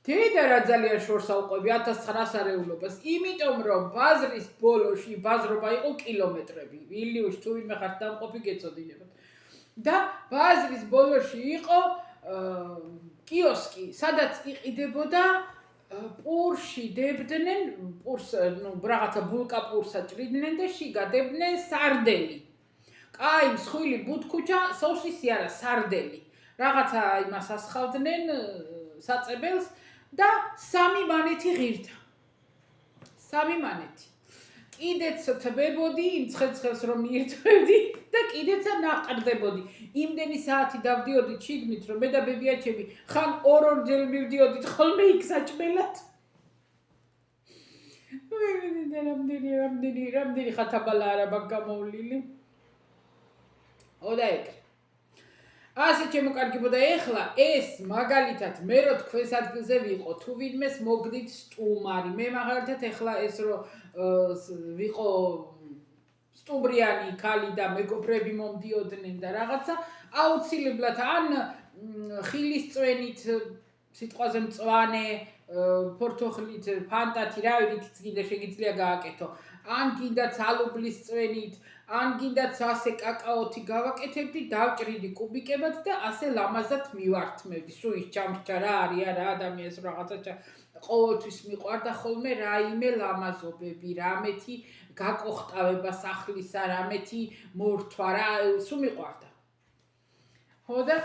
Speaker 1: დედა რა ძალიან შორს აუყვები 1900 არეულობას, იმიტომ რომ ბაზრის ბოლოში ბაზრობა იყო კილომეტრები. ვილიუში თუ ვინმე ხართ დამყოფი გეწოდინებათ. და ბაზრის ბოლოში იყო კიოსკი, სადაც იყიდებოდა პურში დებდნენ, პურს, ნუ რაღაცა ბულკა პურსა ჭრიდნენ და შიგა დებდნენ სარდელი. კაი, მსხვილი ბუთქუჩა, სოსისი არა, სარდელი. რაღაცა იმას ასხავდნენ საწებელს და 3 მანეთი ღირდა. 3 მანეთი. კიდეც თბებოდი იმ ცხელს რომ მიირთმევდი და კიდეც ნაყრდებოდი. იმდენი საათი დავდიოდი შიგნით რომ მე და ბებიაჩები ხან ორ-ორჯერ მივდიოდით ხოლმე იქ საჭმელად. რამდენი ხათაბალა არა მაგ გამოვლილი. ოდაეკ ასე შემოკარგებოდა ეხლა ეს მაგალითად მე რო თქვენს ადგილზე ვიყო თუ ვინმეს მოგდით სტუმარი მე მაგალითად ეხლა ეს რო ვიყო სტუმრიანი ქალი და მეგობრები მომდიოდნენ და რაღაცა აუცილებლად ან ხილის წვენით სიტყვაზე მწვანე ფორთოხლით ფანტათი რა ვიცით კიდე შეგიძლია გააკეთო ან კიდაც ალუბლის წვენით ან კიდაც ასე კაკაოთი გავაკეთებდი, დავჭრიდი კუბიკებად და ასე ლამაზად მივართმევდი. სულ ის ჩამრჩა რა არის რა ადამიანს რაღაცა ყოველთვის მიყვარდა ხოლმე რაიმე ლამაზობები, რამეთი გაკოხტავება სახლისა, რამეთი მორთვა რა, სულ მიყვარდა. ხო და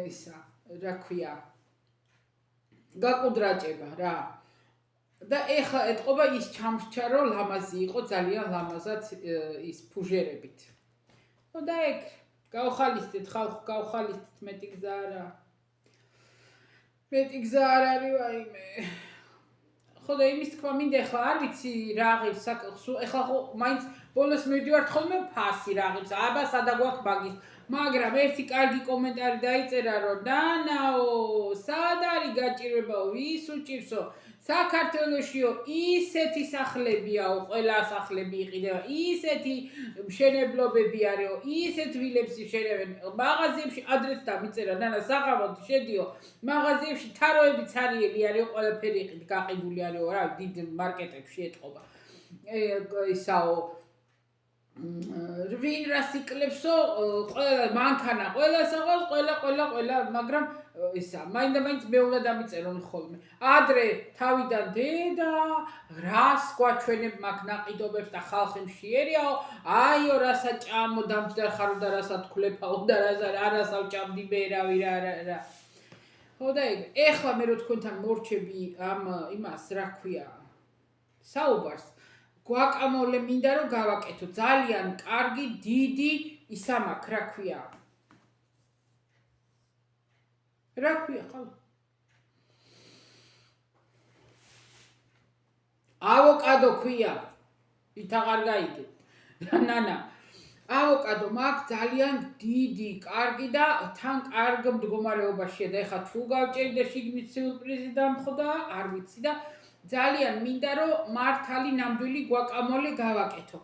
Speaker 1: ისა, რა ქვია, გაკუდრაჭება რა. და ეხლა ეთყობა ის ჩამრჩა რომ ლამაზი იყო ძალიან ლამაზად ის ფუჟერებით. ხო და ეგ გავხალისდეთ ხალხო გავხალისდეთ მეტი გზა არა. მეტი გზა არ არის ვაიმე. ხო და იმის თქვა მინდა ეხლა არ ვიცი რა ღირს ეხლა ხო მაინც ბოლოს მივდივართ ხოლმე ფასი რა ღირს აბა სადა გვაქვს მაგის მაგრამ ერთი კარგი კომენტარი დაიწერა რომ ნანაო სად არის გაჭირვებაო ვის უჭირსო საქართველოშიო ისეთი სახლებიაო ყველა სახლები იყიდება ისეთი მშენებლობები არისო ისეთ ვილებს იშენებენ მაღაზიებში ადრეც დამიწერა ნანა საღამოთი შედიო მაღაზიებში თაროებიც არიელი არისო ყველაფერი გაყიდული არისო რა დიდ მარკეტებში ეთყობა ისაო ვინ რას იკლებსო ყველა მანქანა ყველას აღავს ყველა მაგრამ ისა მაინდა-მაინც მე უნდა დამიწერონ ხოლმე ადრე თავიდან დედა რას გვაჩვენებ მაგ ნაყიდობებს და ხალხი მშიერიაო აიო რასა ჭამო დამჯდარ ხარო და რასა თქლეფაო და რასა ჭამდი მე რავი რა ხო და ეხლა მე რო თქვენთან მორჩები ამ იმას რა ქვია საუბარს გვაკამოლე მინდა რომ გავაკეთო ძალიან კარგი დიდი ისამაკ რა ქვია ხალ ავოკადო ქვია. ით აღარ გაიგეთ. ნანა. ავოკადო მაქვს ძალიან დიდი, კარგი და თან კარგ მდგომარეობაშია და ეხლა თუ გავჭერი და შიგნით სიურპრიზი დამხვდა, არ ვიცი და ძალიან მინდა რომ მართალი ნამდვილი guacamole გავაკეთო.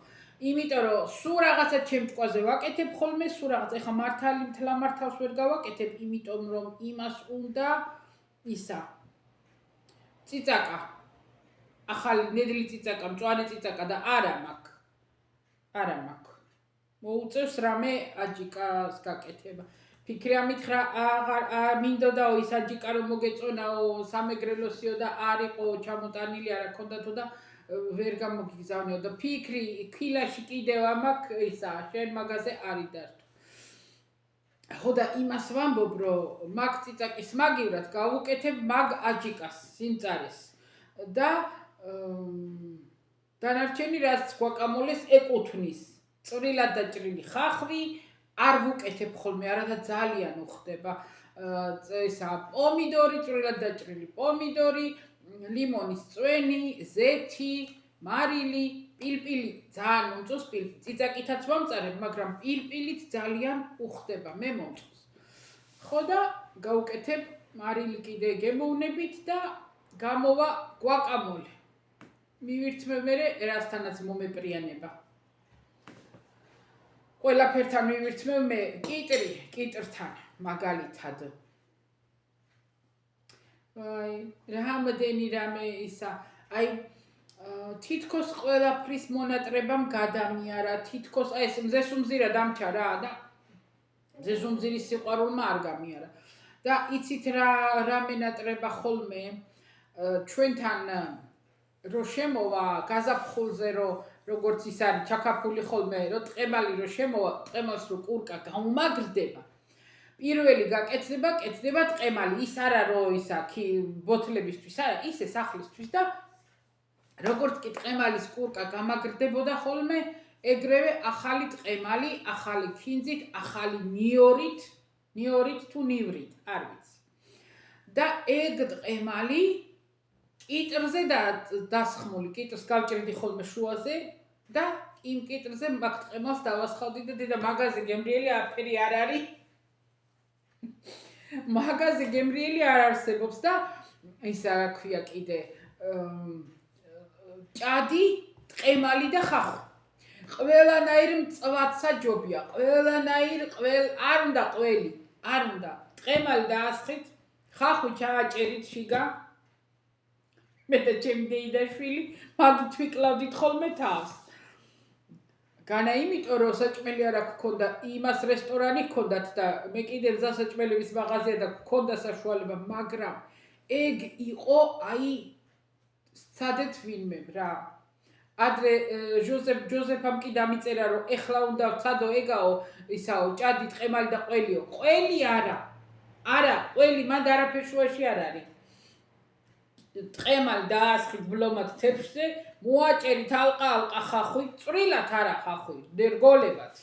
Speaker 1: იმიტომ რომ სულ რაღაცა ჩემ ჭკვაზე ვაკეთებ ხოლმე, სულ რაღაც ეხლა მართალი მთლა მართავს ვერ გავაკეთებ, იმიტომ რომ იმას უნდა ისა ციცაკა. ახალი ნედლი ციცაკა, მწვანე ციცაკა და არა მაქვს. არა მაქვს. მოუწევს რამე აჯიკას გაკეთება. ფიქრი ამითხრა აღარ მინდოდაო ის აჯიკა რომ მოგეწონაო სამეგრელოსიო და არ იყო ჩამოტანილი არა ქონდათო და ვერ გამოგიგზავნეო და ფიქრი ქილაში კიდევ ამაკ ისა შენ მაგაზე არის დართო. ხო და იმას ვამბობ რომ მაგ ციცაკის მაგივრად გავუკეთებ მაგ აჯიკას სიმწარეს და დანარჩენი რაც guacamole-ს ეკუთვნის წვრილად დაჭრილი ხახვი არ ვუკეთებ ხოლმე არადა ძალიან უხდება ისა პომიდორი წვრილად დაჭრილი პომიდორი ლიმონის წვენი ზეთი მარილი პილპილი ძალიან მომწონს პილპილი ციცაკითაც ვამწარებ მაგრამ პილპილით ძალიან უხდება მე მომწონს ხო და გავუკეთებ მარილი კიდე გემოვნებით და გამოვა guacamole მივირთმევ მე რასთანაც მომეპრიანება ყველაფერთან მივირთმევ მე კიტრთან მაგალითად აი რამდენი რამე ისა აი თითქოს ყველაფრის მონატრებამ გადამიარა თითქოს აი ეს მზესუმზირა დამჩა რა და მზესუმზირის სიყვარულმა არ გამიარა და იცით რა მენატრება ხოლმე ჩვენთან რო შემოვა გაზაფხულზე რო როგორც ის არის ჩაკაფული ხოლმე რო ტყემალი რო შემოვა ტყემალს რო კურკა გაუმაგრდება პირველი გაკეთდება კეთდება ტყემალი ის არა რომ ისა ბოთლებისთვის არა ისე სახლისთვის და როგორც კი ტყემალის კურკა გამაგრდებოდა ხოლმე ეგრევე ახალი ტყემალი ახალი ქინძით ახალი ნიორით თუ ნივრით არ ვიცი და ეგ ტყემალი კიტრზე დასხმული კიტრს გავჭერდი ხოლმე შუაზე და იმ კიტრზე მაგ ტყემალს დავასხავდი და დედა მაღაზი გემრიელი აფერი არ არის მაღაზი გემრიელი არ არსებობს და ისა რა ქვია კიდე ჭადი ტყემალი და ხახვი ყველანაირი მწვაცა ჯობია ყველანაირი არ უნდა ყველი არ უნდა ტყემალი დაასხით ხახვი ჩააჭერით შიგა მე და ჩემი დეიდაშვილი მაგით ვიკლავდით ხოლმე თავს განა იმიტომ რომ საჭმელი არ გქონდა იმას რესტორანი გქონდათ და მე კიდევ გზასაჭმელების მაღაზია და გქონდა საშუალება მაგრამ ეგ იყო აი სადეთ ვინმე რა ადრე ჯოზეფამ კი დამიწერა რომ ეხლა უნდა ვცადო ეგაო ისაო ჭადი ტყემალი და ყველიო ყველი არა ყველი მანდ არაფერ შუაში არ არის ტყემალი დაასხით ბლომად თეფშზე მოაჭერით ალყა ხახვი წვრილად არა ხახვი რგოლებად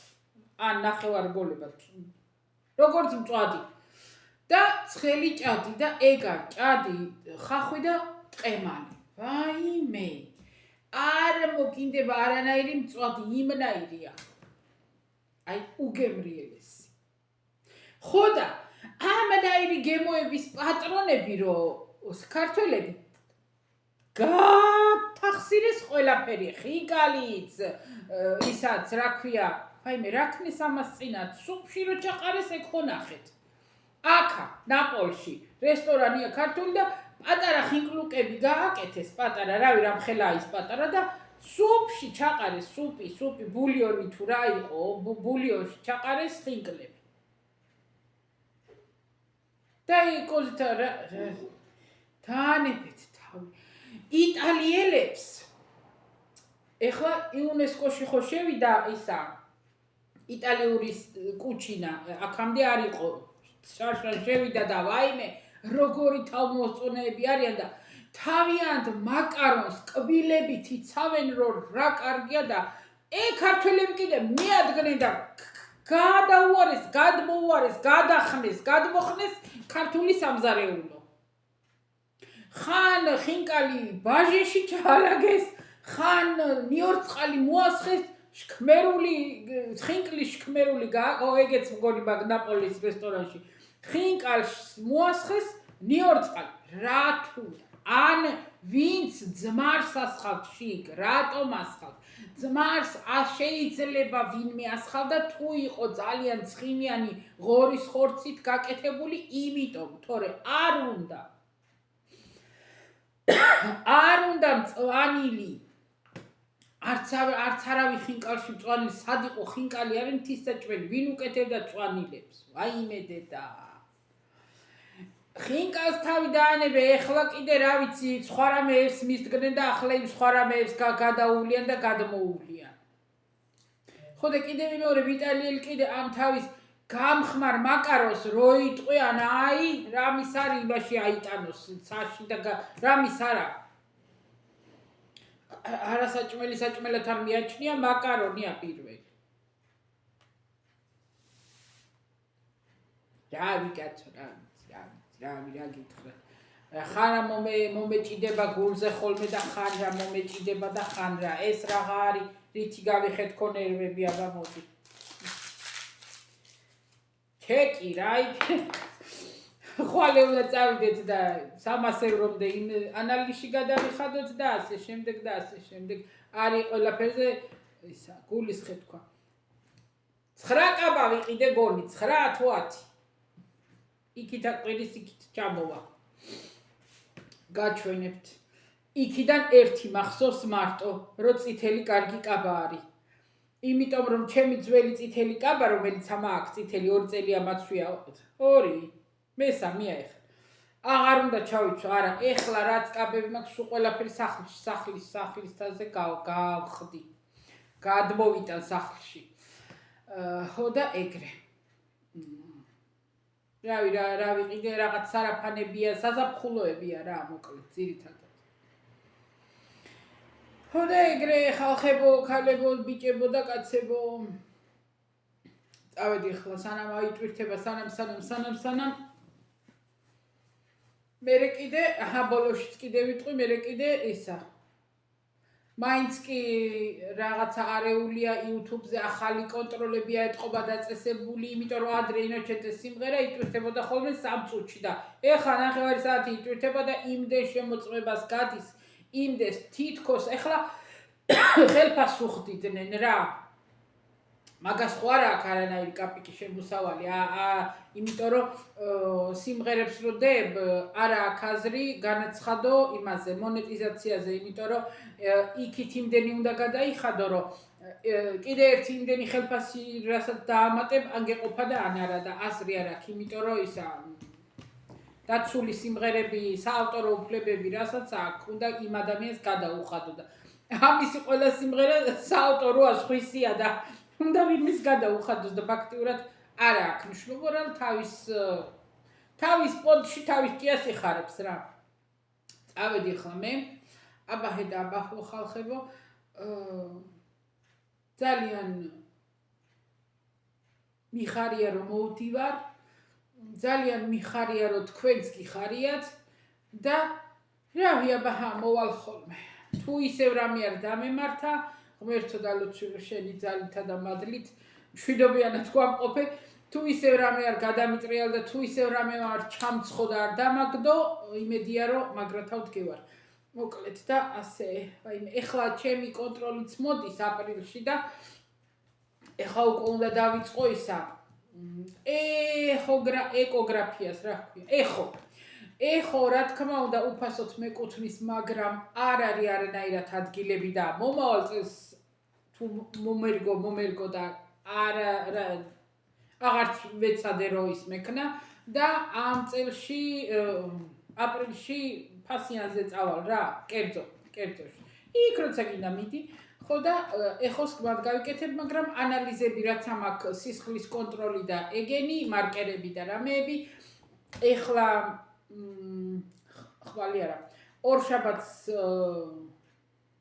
Speaker 1: ან ნახევარგოლებად როგორც მწვადი და ცხელი ჭადი და ეგა ჭადი ხახვი და ტყემალი ვაიმე არ მოგინდება არანაირი მწვადი იმნაირია აი უგემრიელესი ხო და ამნაირი გემოების პატრონები რომ ქართველები გათახსირეს ყველაფერი ხიგალიც ისაც რა ქვია აიმე რა ქნის ამას წინათ სუფში რო ჩაყარეს ეგ ხო ნახეთ აქა ნაპოლში რესტორანია ქართული და პატარა ხინკლუკები გააკეთეს პატარა რავი რამხელა ის პატარა და სუფში ჩაყარეს სუპი ბულიონი თუ რა იყო ბულიონში ჩაყარეს ხინკლები და იკოზით თანებეთ თავი იტალიელებს ეხლა იუნესკოში ხო შევიდა ისა იტალიური კუჩინა აქამდე არ იყო შარშან შევიდა და ვაიმე როგორი თავმოწონეები არიან და თავიანთ მაკარონს კბილებით იცავენ რომ რა კარგია და ქართველები კიდე მიადგნენ და გადაუარეს გადმოუარეს გადახნეს გადმოხნეს ქართული სამზარეულო ხან ხინკალი ბაჟეში ჩაალაგეს, ხან ნიორწყალი მოასხეს, შქმერული ხინკლის შქმერული გააკო, ეგეც მგონი მაგ ნაპოლის რესტორანში. ხინკალს მოასხეს, ნიორწყალი. რა თუ ან ვინც ძმარს ასხავთ შიგ, რატომ ასხავთ? ძმარს შეიძლება ვინმე ასხავდა თუ იყო ძალიან ცხიმიანი ღორის ხორცით გაკეთებული, იმიტომ, თორე არ უნდა მწვანილი. არც არავი ხინკალში მწვანილი, სად იყო ხინკალი არის მთისწაჭმელი, ვინ უკეთებდა მწვანილებს? ვაიმე დედა. ხინკალს თავი დაანებე, ეხლა კიდე რა ვიცი, სხვა რამეებს მისდგნენ და ახლა იმ სხვა რამეებს გადაუვლიან და გადმოუვლიან. ხო და კიდე მეორე ვიტალიელი კიდე ამ თავის გამხმარ მაკაროს რო იტყვი, აი რამის არის იმაში აიტანოს ცაში და რამის არა. არასაჭმელი საჭმელად არ მიაჩნია, მაკარონია პირველი. რა ვიკაცო, რა გითხრა. ხან მომეჭიდება გულზე ხოლმე და ხან რა მომეჭიდება და ხან რა. ეს რაღა არის, რითი გავიხეთ კონერვები, აბა მოდი. ჩეკი რა იქ. ხვალე უნდა წავიდეთ და 300 ევრომდე ანალიზში გადავიხადოთ და ასე შემდეგ და ასე შემდეგ. არის ყველაფერზე ისა გულის ხეთქვა. 9 კაბა ვიყიდე გონი, 9 თუ 10. იქით აყრის იქით ჩამოვა. გაჩვენებთ. იქიდან ერთი მახსოვს მარტო, რომ წითელი კარგი კაბა არის. იმიტომ რომ ჩემი ძველი წითელი კაბა, რომელიც ამაქვს წითელი 2 წელია მაცვია 2 მესამეა ეხლა. აღარ უნდა ჩავიცვა, არა, ეხლა რაც კაბები მაქვს, სულ ყველაფერი სახლისთაზე გავხდი. გადმოვიტან სახლში. ხო და ეგრე. რა ვიყიდე, რაღაც სარაფანებია, საზაფხულოებია რა, მოკლედ, ძირითადად. ხო და ეგრე ხალხებო, ქალებო, ბიჭებო და კაცებო. წავედი ახლა სანამ აიტვირთება, სანამ მერე კიდე, ბოლოშიც კიდე ვიტყვი, მერე კიდე ისა. მაინც კი რაღაცა არეულია YouTube-ზე ახალი კონტროლებია ეთყობა დაწესებული, იმიტომ რომ ადრე ინოჩენტეს სიმღერა იტვირთებოდა ხოლმე 3 წუთში და ეხლა ნახევარი საათი იტვირთება და იმდენ შემოწმებას გადის, იმდეს თითქოს ეხლა ხელფას უხდიდნენ რა. მაგას ხო არა აქვს არანაირი კაპიკი შემოსავალი, იმიტომ რომ სიმღერებს რო დებ, არა აქვს აზრი განაცხადო იმაზე, მონეტიზაციაზე, იმიტომ რომ იქით იმდენი უნდა გადაიხადო, რომ კიდე ერთი იმდენი ხელფასი რასაც დაამატებ, ან გეყოფა და ან არა და აზრი არ აქვს, იმიტომ რომ ისა დაცული სიმღერები, საავტორო უფლებები რასაც აქვს, უნდა იმ ადამიანს გადაუხადო და ამისი ყველა სიმღერა საავტოროა სხვისია და უნდა ვინმეს გადაუხადოს და ფაქტიურად არ აქვს მნიშვნელობა, რა თავის პონტში თავის ჭიას იხარებს რა. წავედი ხლა მე, აბაჰე და აბაჰო ხალხებო, ძალიან მიხარია რომ მოვდივარ, ძალიან მიხარია რომ თქვენც გიხარიათ და რავი აბაჰა მოვალ ხოლმე. თუ ისევ რამე არ დამემართა, ღმერთო და ლოცვი შენი ძალითა და მადლით მშვიდობიანად გვამყოფე, თუ ისევ რამე არ გადამიტრიალ და თუ ისევ რამე არ ჩამცხო და არ დამაგდო, იმედია რომ მაგრათავ დგევარ. მოკლედ და ასე, ეხლა ჩემი კონტროლიც მოდის აპრილში და ეხლა უკვე უნდა დავიწყო ისა ეკოგრაფიას რა ქვია, ეხო რა თქმა უნდა უფასოდ მეკუთვნის, მაგრამ არ არის არანაირად ადგილები და მომავალ წელს თუ მომერგო და აღარც ვეცადე რომ ის მექნა და ამ წელში აპრილში ფასიანზე წავალ რა, კერძოში. იქ როცა გინდა მიდი, ხო და ეხოს გმად გავიკეთებ, მაგრამ ანალიზები რაც ამაქვს, სისხლის კონტროლი და ეგენი, მარკერები და რამეები, ეხლა ხვალე არა. 2 შაბათს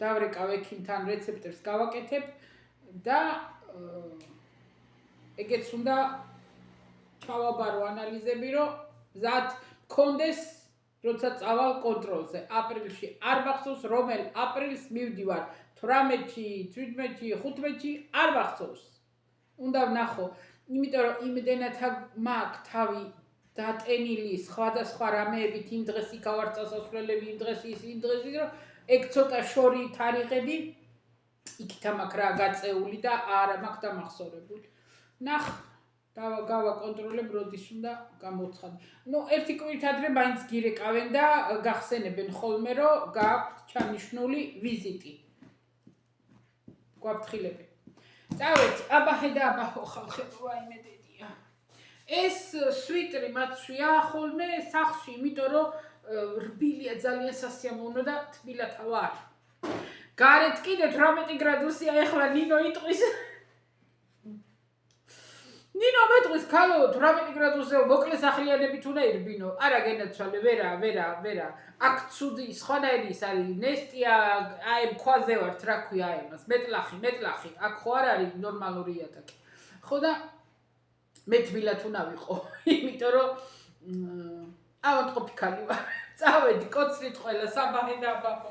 Speaker 1: დავრეკავ ექიმთან რეცეპტორს გავაკეთებ და ეგეც უნდა ჩავაბარო ანალიზები, რომ მზად მქონდეს როცა წავალ კონტროლზე აპრილში არ მახსოვს რომელ აპრილს მივდივარ 18-ში 17-ში 15-ში არ მახსოვს უნდა ვნახო იმიტომ რომ იმდენად მაქვს თავი დატენილი სხვადასხვა რამეებით იმ დღეს იქავარ წასასვლელები იმ დღეს ის იმ დღეს ის რომ ეგ ცოტა შორი თარიღები იქით მაქვს რა გაწეული და არა მაქვს დამახსოვრებული ნახ გავაკონტროლებ როდის უნდა გამოცხადო. ნუ ერთი კვირით ადრე მაინც გირეკავენ და გახსენებენ ხოლმე რომ გააქვთ ჩანიშნული ვიზიტი. გვაფრთხილებენ. წავედ, აბაჰე და აბაჰო ხალხებო, ვაიმე დედია. ეს სვიტრი მათშია ხოლმე სახლში, იმიტომ რომ რბილია ძალიან სასიამოვნო და თბილად ვარ. გარეთ კიდე 18 გრადუსია, ეხლა ნინო იტყვის. ნინო მეტყვის ქალო 18 გრადუსზე მოკლე სახლიანებით უნდა ირბინო. არა გენაცვალე, ვერა. აქ ცუდი სხვანაირი ის არის, ნესტია, აი ქვაზე ვართ, რა ქვია აემას, მეტლახი. აქ ხო არ არის ნორმალური იატაკი. ხო და მე თბილად უნდა ვიყო, იმიტომ რომ ავადმყოფი ქალი ვარ. წავედი, კოცრით ყველა, საბაჰე და აბაჰო.